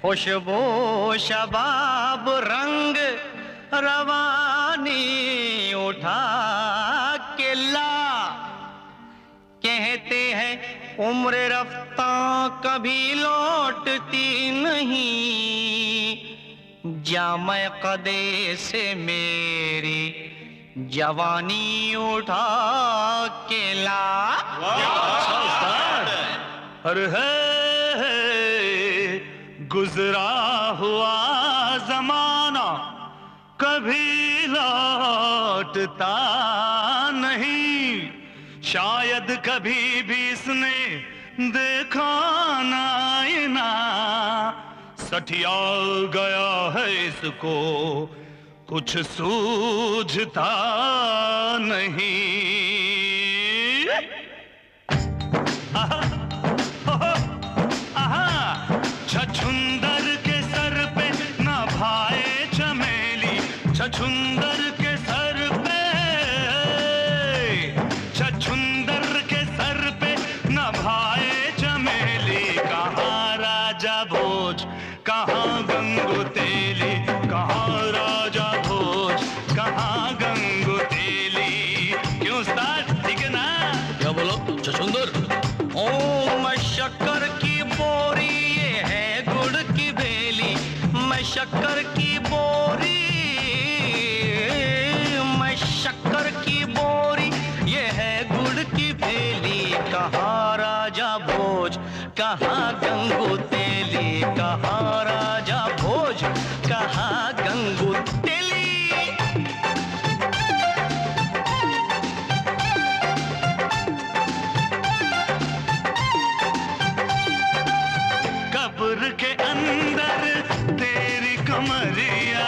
खुशबू शबाब रंग रवानी उठा के ला। कहते हैं उम्र रफ्ता कभी लौटती नहीं, जामे कदे से मेरी जवानी उठा के ला। अरे है गुजरा हुआ जमाना कभी लौटता नहीं, शायद कभी भी इसने देखा ना, सठिया गया है इसको कुछ सूझता नहीं। छछुंदर के सर पे न भाए चमेली, छछुंदर के सर पे, छछुंदर के सर पे न भाए चमेली। कहाँ राजा भोज कहाँ गंगू तेली, कहाँ राजा भोज कहाँ गंगू तेली। क्यों उस्ताद, ठीक है ना? क्या बोलो छछुंदर? ओ मैं शक्कर की बोरी, ये है गुड़ की बेली। मैं शक्कर की बोरी, मैं शक्कर की बोरी, ये है गुड़ की बेली। कहाँ राजा भोज कहाँ गंगू तेली, कहाँ राजा भोज कहाँ गंगू तेली। कब्र के अंदर तेरी कमरिया,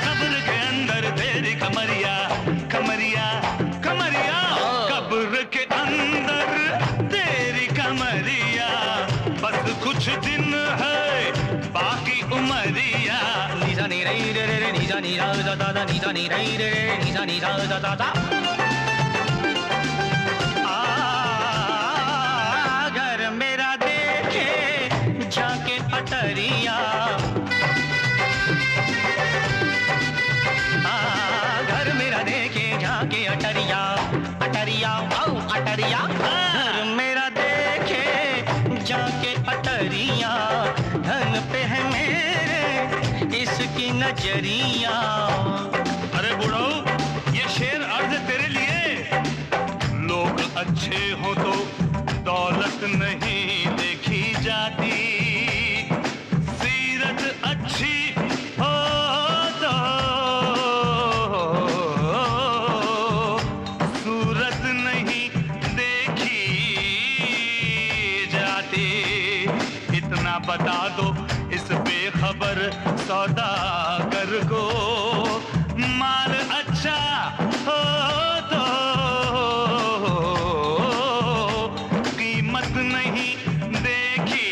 कब्र के अंदर तेरी कमरिया, कमरिया कमरिया। कब्र के अंदर तेरी कमरिया, बस कुछ दिन है बाकी उमरिया। निजा नी रे रे रे, निजा नी रा दा दा, निजा नी रे रे रे, निजा नी रा दा दा। घर मेरा देखे जाके अटरिया, घर मेरा देखे जाके अटरिया, अटरिया आओ अटरिया। घर मेरा देखे जाके अटरिया, धन पे है मेरे इसकी नजरिया। अरे बुढ़ो, ये शेर अर्ज तेरे लिए। लोग अच्छे हो तो दौलत नहीं देखी जाती, सीरत अच्छी हो तो सूरत नहीं देखी जाती। इतना बता दो इस बेखबर सौदागर को, माल अच्छा हो तो कीमत नहीं देखी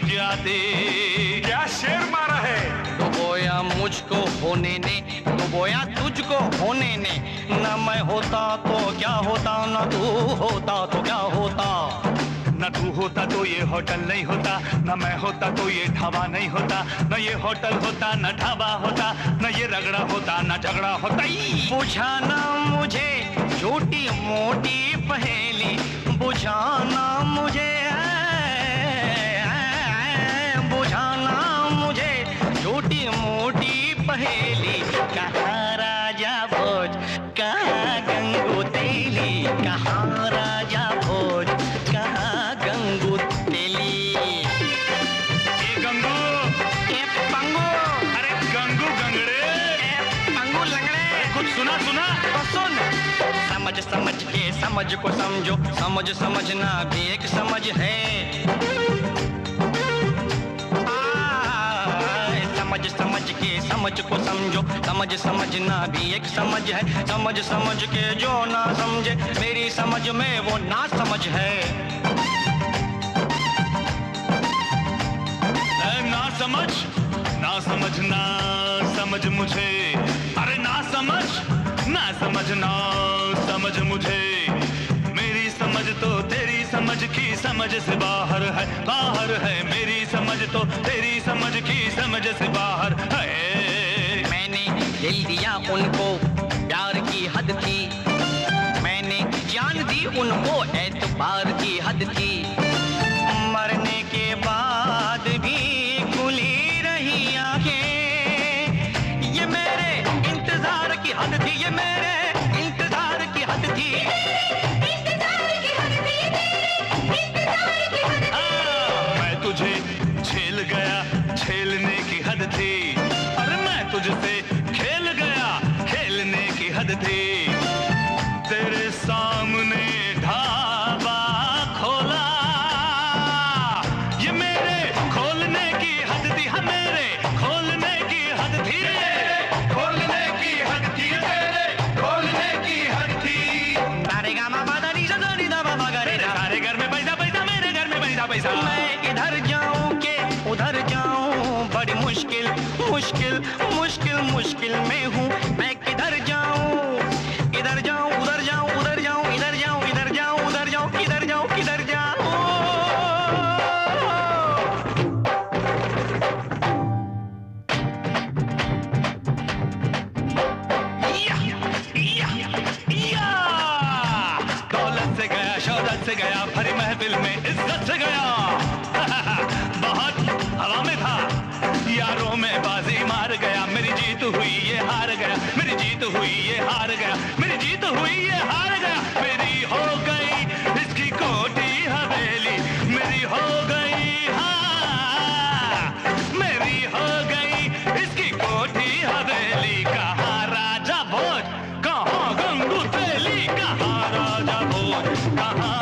जाती। क्या शेर मारा है? डुबोया मुझको होने ने, डुबोया तुझको होने ने। न मैं होता तो क्या होता, न तू होता तो क्या होता। न तू होता तो ये होटल नहीं होता, न मैं होता तो ये ढाबा नहीं होता। न ये होटल होता न ढाबा होता, न ये रगड़ा होता न झगड़ा होता। बुझाना मुझे छोटी मोटी पहेली, बुझाना मुझे, बुझाना मुझे छोटी मोटी पहेली। कहाँ राजा भोज कहाँ गंगू तेली, कहाँ राजा भोज कहाँ गंगू तेली। ये गंगू, ए पंगू, अरे गंगू गंगड़े, ए पंगू लंगड़े। कुछ सुना सुना तो सुन। समझ समझ के समझ को समझो, समझ समझना भी एक समझ है। समझ समझ के समझ को समझो, समझ समझना भी एक समझ है। समझ समझ के जो ना समझे, मेरी समझ में वो ना समझ है। ना समझ, ना समझना समझ मुझे। अरे ना समझ, ना समझना समझ मुझे। मेरी समझ समझ से बाहर है, बाहर है मेरी समझ तो तेरी समझ की समझ से बाहर है। मैंने दिल दिया उनको, प्यार की हद थी, मैंने जान दी उनको, एतबार की हद थी। मरने के बाद भी खुली रही आंखें, ये मेरे इंतजार की हद थी, ये मेरे इंतजार की हद थी। मैं तुझे झेल गया, झेलने की हद थी। अरे मैं तुझसे खेल गया, खेलने की हद थी। तेरे सामने ढाबा खोला, ये मेरे खोलने की हद थी, हाँ मेरे खोलने की हद थी, खोलने की हद थी, तेरे खोलने की हद थी। सारे गामा पादा नी सा दा नी दा बा गा रे सा। सारे घर में पैसा पैसा, मेरे घर में पैसा पैसा। मैं इधर जाऊं के उधर जाऊं, बड़ी मुश्किल मुश्किल मुश्किल मुश्किल में हूँ। मैं किधर जाऊं, इधर जाऊं उधर जाऊं, उधर जाऊं इधर जाऊं, इधर जाऊं उधर जाऊं, किधर जाऊं किधर जाऊं। दौलत से गया, शौहरत से गया, भरी महफिल में इज्जत से गया। बहुत हवा में था, यारों में बाजी मार गया। मेरी जीत हुई ये हार गया, मेरी जीत हुई ये हार गया, मेरी जीत हुई ये हार गया। मेरी हो गई इसकी कोठी हवेली, मेरी हो गई, हाँ मेरी हो गई इसकी कोठी हवेली। कहाँ राजा भोज, कहाँ गंगू तेली, कहाँ राजा भोज, कहाँ